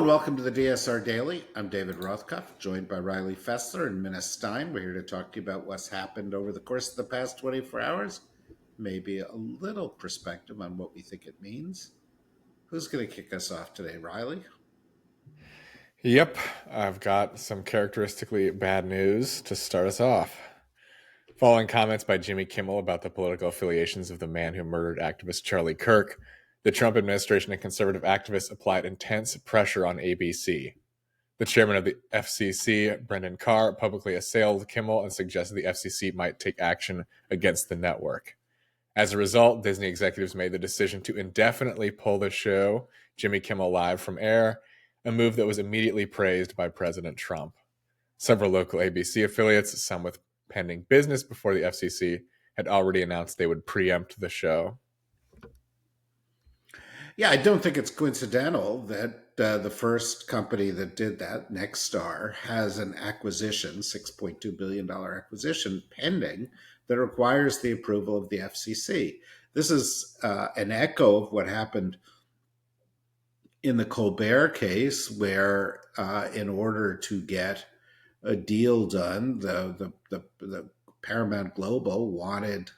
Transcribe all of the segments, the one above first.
welcome to the DSR Daily. I'm David Rothkopf, joined by Riley Fessler and Minna Stein. We're here to talk to you about what's happened over the course of the past 24 hours, maybe a little perspective on what we think it means. Who's going to kick us off today, Riley? Yep, I've got some characteristically bad news to start us off. Following comments by Jimmy Kimmel about the political affiliations of the man who murdered activist Charlie Kirk, the Trump administration and conservative activists applied intense pressure on ABC. The chairman of the FCC, Brendan Carr, publicly assailed Kimmel and suggested the FCC might take action against the network. As a result, Disney executives made the decision to indefinitely pull the show, Jimmy Kimmel Live, from air, a move that was immediately praised by President Trump. Several local ABC affiliates, some with pending business before the FCC, had already announced they would preempt the show. Yeah, I don't think it's coincidental that the first company that did that, Nexstar, has an acquisition, $6.2 billion acquisition pending that requires the approval of the FCC. This is an echo of what happened in the Colbert case, where in order to get a deal done, the Paramount Global wanted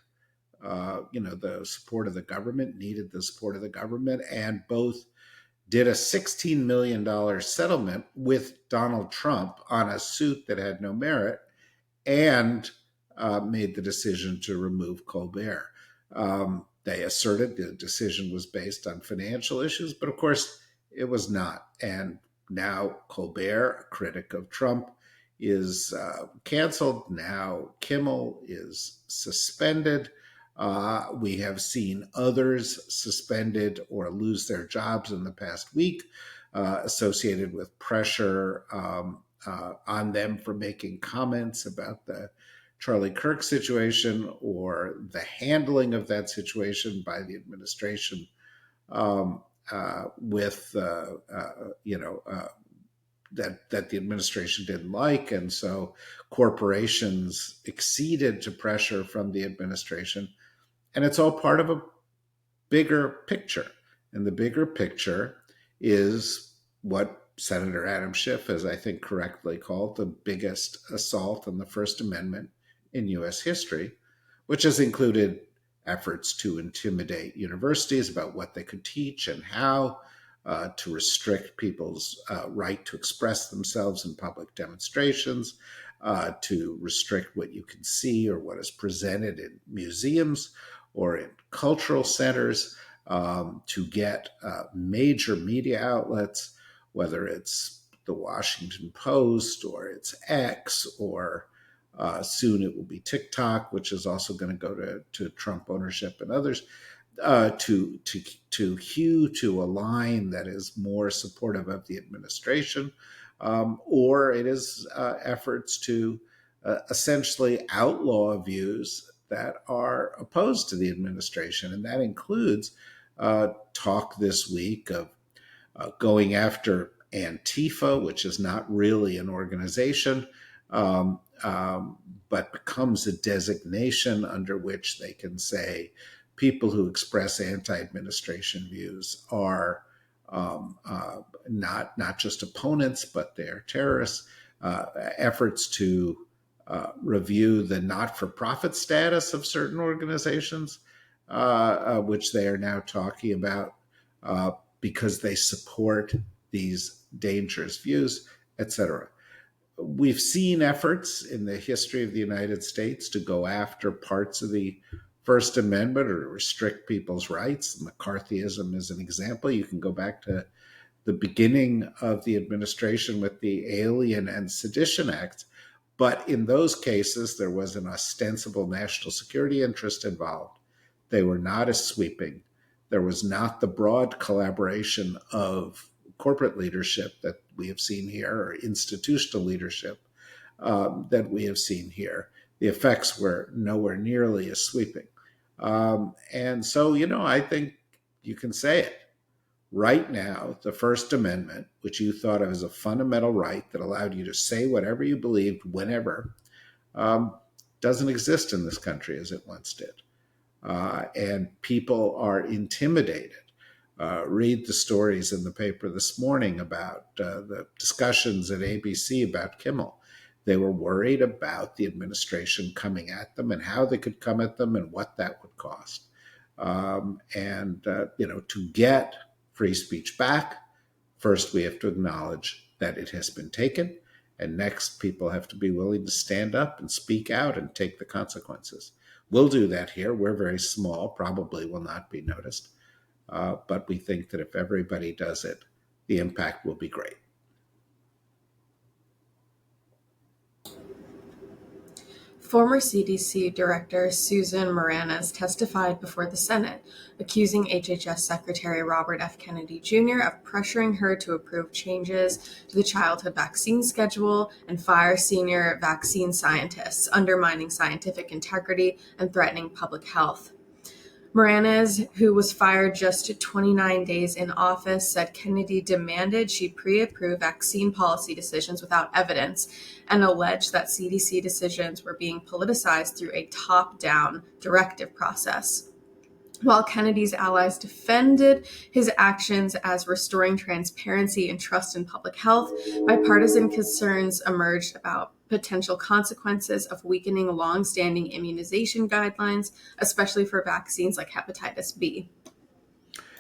the support of the government, needed the support of the government, and both did a $16 million settlement with Donald Trump on a suit that had no merit, and made the decision to remove Colbert. They asserted the decision was based on financial issues, but of course it was not. And now Colbert, a critic of Trump, is canceled. Now Kimmel is suspended. We have seen others suspended or lose their jobs in the past week, associated with pressure on them for making comments about the Charlie Kirk situation or the handling of that situation by the administration that the administration didn't like. And so corporations acceded to pressure from the administration. And it's all part of a bigger picture. And the bigger picture is what Senator Adam Schiff has, I think, correctly called the biggest assault on the First Amendment in U.S. history, which has included efforts to intimidate universities about what they could teach and how, to restrict people's right to express themselves in public demonstrations, to restrict what you can see or what is presented in museums or in cultural centers, to get major media outlets, whether it's the Washington Post or it's X, or soon it will be TikTok, which is also going to go to Trump ownership and others, to hew to a line that is more supportive of the administration, or it is efforts to essentially outlaw views that are opposed to the administration. And that includes talk this week of going after Antifa, which is not really an organization, but becomes a designation under which they can say people who express anti-administration views are not just opponents, but they're terrorists. Efforts to review the not-for-profit status of certain organizations, which they are now talking about because they support these dangerous views, etc. We've seen efforts in the history of the United States to go after parts of the First Amendment or to restrict people's rights. McCarthyism is an example. You can go back to the beginning of the administration with the Alien and Sedition Act. But in those cases, there was an ostensible national security interest involved. They were not as sweeping. There was not the broad collaboration of corporate leadership that we have seen here, or institutional leadership that we have seen here. The effects were nowhere nearly as sweeping. And so, I think you can say it. Right now, the First Amendment, which you thought of as a fundamental right that allowed you to say whatever you believed whenever, doesn't exist in this country as it once did. And people are intimidated Read the stories in the paper this morning about the discussions at ABC about Kimmel. They were worried about the administration coming at them and how they could come at them and what that would cost. To get free speech back, first we have to acknowledge that it has been taken, and next people have to be willing to stand up and speak out and take the consequences. We'll do that here. We're very small, probably will not be noticed. But we think that if everybody does it, the impact will be great. Former CDC Director Susan Minaret testified before the Senate, accusing HHS Secretary Robert F. Kennedy Jr. of pressuring her to approve changes to the childhood vaccine schedule and fire senior vaccine scientists, undermining scientific integrity and threatening public health. Minaret, who was fired just 29 days in office, said Kennedy demanded she pre-approve vaccine policy decisions without evidence and alleged that CDC decisions were being politicized through a top-down directive process. While Kennedy's allies defended his actions as restoring transparency and trust in public health, bipartisan concerns emerged about potential consequences of weakening long-standing immunization guidelines, especially for vaccines like hepatitis B.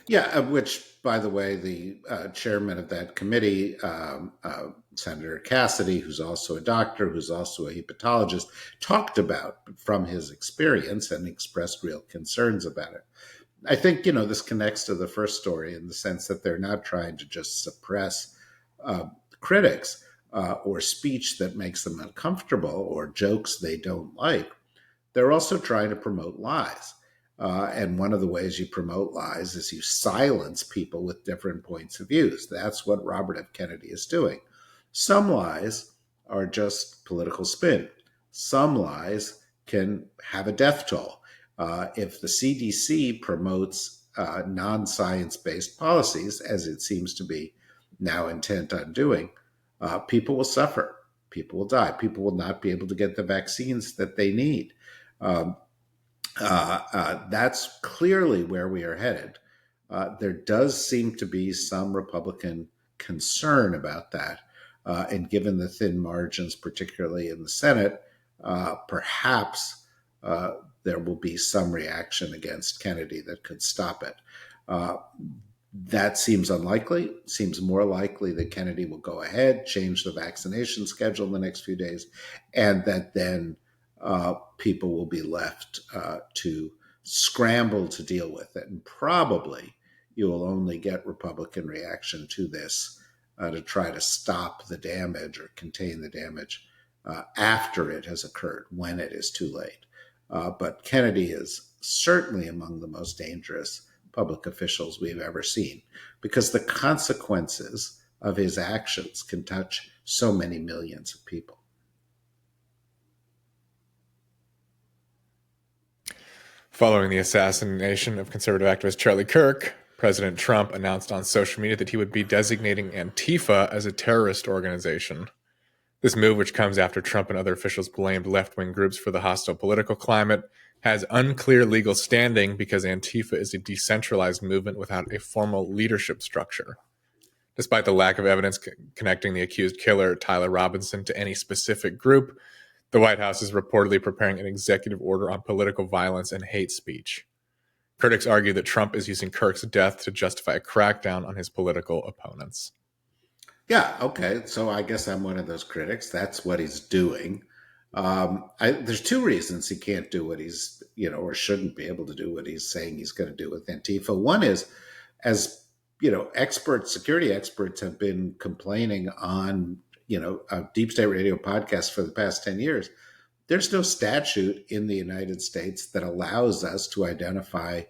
Yeah, which, by the way, the chairman of that committee, Senator Cassidy, who's also a doctor, who's also a hepatologist, talked about from his experience and expressed real concerns about it. I think, this connects to the first story in the sense that they're not trying to just suppress critics or speech that makes them uncomfortable or jokes they don't like. They're also trying to promote lies. And one of the ways you promote lies is you silence people with different points of views. That's what Robert F. Kennedy is doing. Some lies are just political spin. Some lies can have a death toll. If the CDC promotes non-science-based policies, as it seems to be now intent on doing, people will suffer. People will die. People will not be able to get the vaccines that they need. That's clearly where we are headed. There does seem to be some Republican concern about that. And given the thin margins, particularly in the Senate, perhaps there will be some reaction against Kennedy that could stop it. That seems unlikely. Seems more likely that Kennedy will go ahead, change the vaccination schedule in the next few days, and that then people will be left to scramble to deal with it. And probably you will only get Republican reaction to this to try to stop the damage or contain the damage after it has occurred, when it is too late. But Kennedy is certainly among the most dangerous public officials we've ever seen, because the consequences of his actions can touch so many millions of people. Following the assassination of conservative activist Charlie Kirk, President Trump announced on social media that he would be designating Antifa as a terrorist organization. This move, which comes after Trump and other officials blamed left-wing groups for the hostile political climate, has unclear legal standing because Antifa is a decentralized movement without a formal leadership structure. Despite the lack of evidence connecting the accused killer, Tyler Robinson, to any specific group, the White House is reportedly preparing an executive order on political violence and hate speech. Critics argue that Trump is using Kirk's death to justify a crackdown on his political opponents. Yeah, okay. So I guess I'm one of those critics. That's what he's doing. There's two reasons he can't do what he's, or shouldn't be able to do what he's saying he's going to do with Antifa. One is, as security experts have been complaining on, a Deep State Radio podcast for the past 10 years. There's no statute in the United States that allows us to identify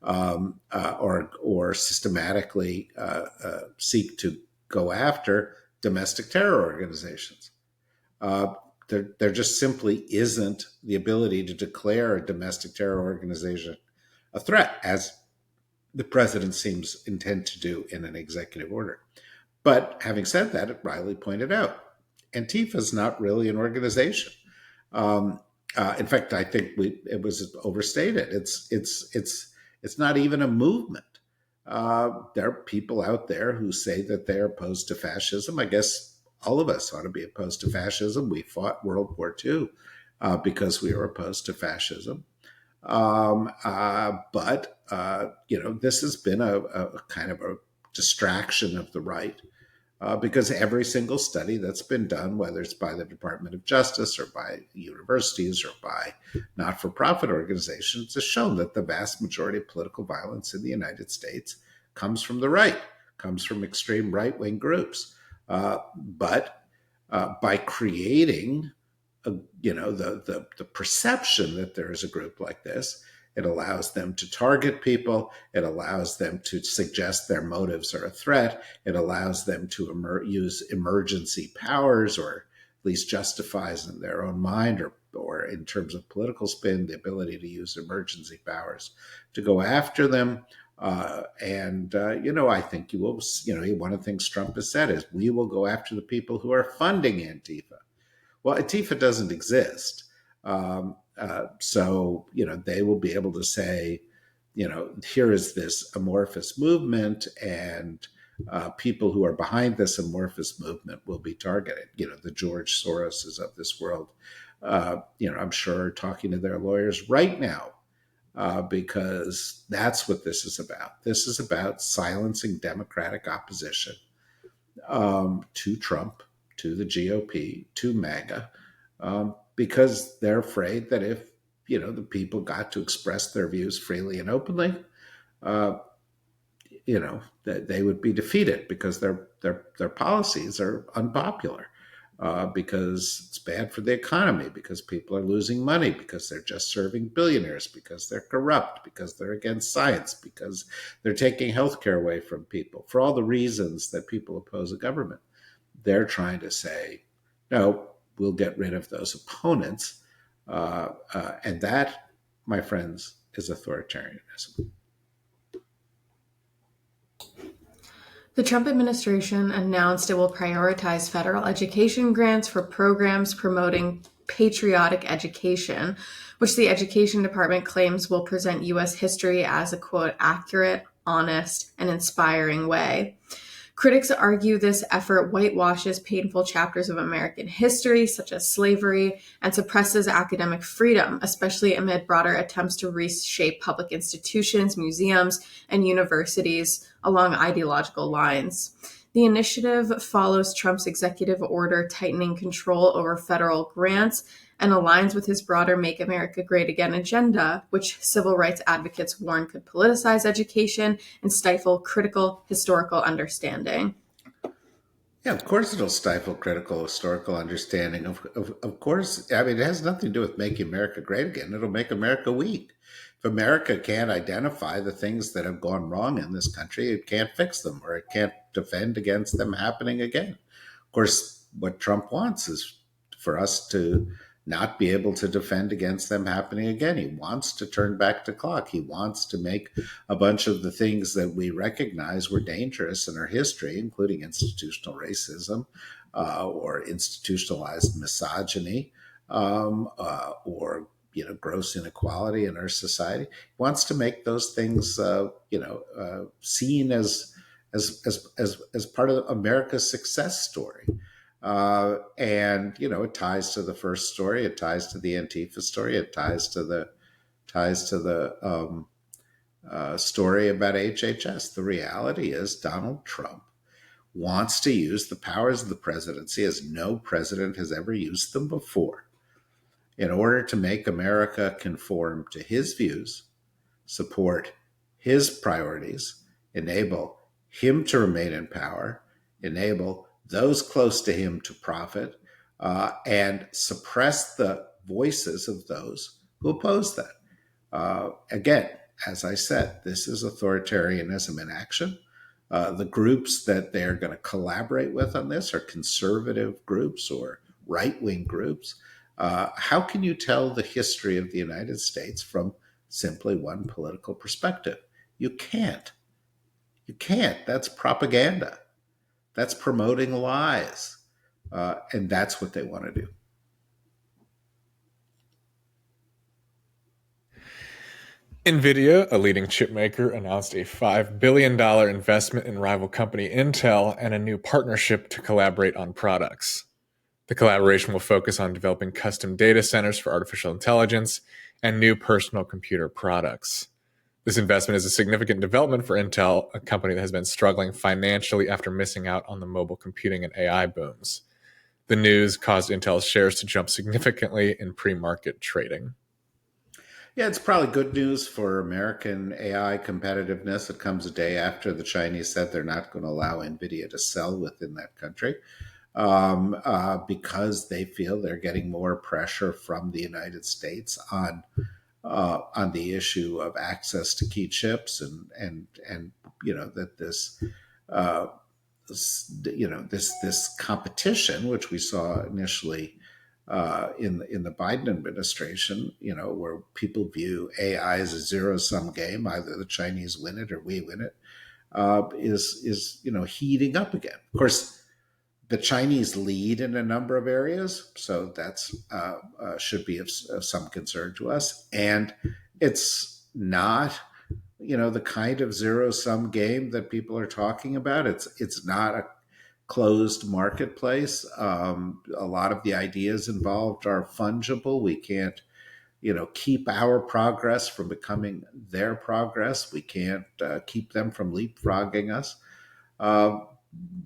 or systematically seek to go after domestic terror organizations. There just simply isn't the ability to declare a domestic terror organization a threat, as the president seems intent to do in an executive order. But having said that, Riley pointed out, Antifa is not really an organization. In fact, I think it was overstated. It's not even a movement. There are people out there who say that they're opposed to fascism. I guess all of us ought to be opposed to fascism. We fought World War II because we were opposed to fascism. But this has been a kind of a distraction of the right because every single study that's been done, whether it's by the Department of Justice or by universities or by not for profit organizations, has shown that the vast majority of political violence in the United States comes from the right, comes from extreme right wing groups. But by creating the perception that there is a group like this, it allows them to target people. It allows them to suggest their motives are a threat. It allows them to use emergency powers, or at least justifies in their own mind, or in terms of political spin, the ability to use emergency powers to go after them. I think you will, one of the things Trump has said is we will go after the people who are funding Antifa. Well, Antifa doesn't exist. They will be able to say, here is this amorphous movement, and people who are behind this amorphous movement will be targeted. The George Soroses of this world, I'm sure are talking to their lawyers right now because that's what this is about. This is about silencing Democratic opposition to Trump, to the GOP, to MAGA, because they're afraid that if the people got to express their views freely and openly, that they would be defeated because their policies are unpopular, because it's bad for the economy, because people are losing money, because they're just serving billionaires, because they're corrupt, because they're against science, because they're taking healthcare away from people. For all the reasons that people oppose a government, they're trying to say, no, we'll get rid of those opponents. And that, my friends, is authoritarianism. The Trump administration announced it will prioritize federal education grants for programs promoting patriotic education, which the Education Department claims will present U.S. history as a, quote, accurate, honest, and inspiring way. Critics argue this effort whitewashes painful chapters of American history, such as slavery, and suppresses academic freedom, especially amid broader attempts to reshape public institutions, museums, and universities along ideological lines. The initiative follows Trump's executive order tightening control over federal grants and aligns with his broader Make America Great Again agenda, which civil rights advocates warn could politicize education and stifle critical historical understanding. Yeah, of course it'll stifle critical historical understanding. Of course, I mean, it has nothing to do with making America great again. It'll make America weak. If America can't identify the things that have gone wrong in this country, it can't fix them, or it can't defend against them happening again. Of course, what Trump wants is for us to not be able to defend against them happening again. He wants to turn back the clock. He wants to make a bunch of the things that we recognize were dangerous in our history, including institutional racism or institutionalized misogyny, or gross inequality in our society. He wants to make those things seen as part of America's success story. It ties to the first story. It ties to the Antifa story. It ties to the story about HHS. The reality is Donald Trump wants to use the powers of the presidency as no president has ever used them before, in order to make America conform to his views, support his priorities, enable him to remain in power, enable those close to him to profit, and suppress the voices of those who oppose that. Again, as I said, this is authoritarianism in action. The groups that they're going to collaborate with on this are conservative groups or right-wing groups. How can you tell the history of the United States from simply one political perspective? You can't. You can't. That's propaganda. That's promoting lies. And that's what they want to do. NVIDIA, a leading chip maker, announced a $5 billion investment in rival company Intel and a new partnership to collaborate on products. The collaboration will focus on developing custom data centers for artificial intelligence and new personal computer products. This investment is a significant development for Intel, a company that has been struggling financially after missing out on the mobile computing and AI booms. The news caused Intel's shares to jump significantly in pre-market trading. Yeah, it's probably good news for American AI competitiveness. It comes a day after the Chinese said they're not going to allow NVIDIA to sell within that country because they feel they're getting more pressure from the United States on the issue of access to key chips and that uh, this competition, which we saw initially in the Biden administration, where people view AI as a zero sum game, either the Chinese win it or we win it, is heating up again. Of course, the Chinese lead in a number of areas, so that's should be of some concern to us. And it's not, the kind of zero sum game that people are talking about. It's not a closed marketplace. A lot of the ideas involved are fungible. We can't, keep our progress from becoming their progress. We can't keep them from leapfrogging us. Uh,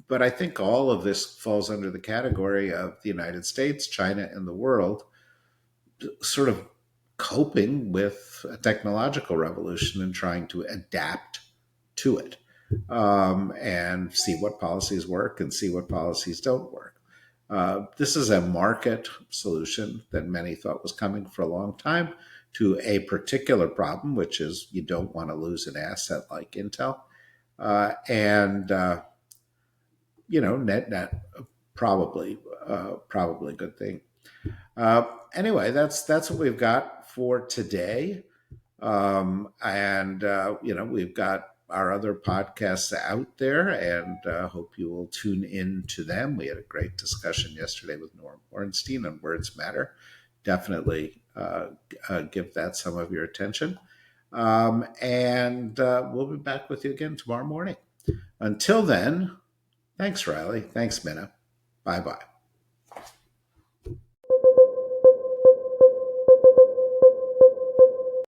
but I think all of this falls under the category of the United States, China, and the world sort of coping with a technological revolution and trying to adapt to it and see what policies work and see what policies don't work. This is a market solution that many thought was coming for a long time to a particular problem, which is you don't want to lose an asset like Intel. And net probably a good thing. Anyway, that's what we've got for today. And we've got our other podcasts out there, and hope you will tune in to them. We had a great discussion yesterday with Norm Ornstein on Words Matter. Definitely give that some of your attention. And we'll be back with you again tomorrow morning. Until then, thanks, Riley. Thanks, Minna. Bye-bye.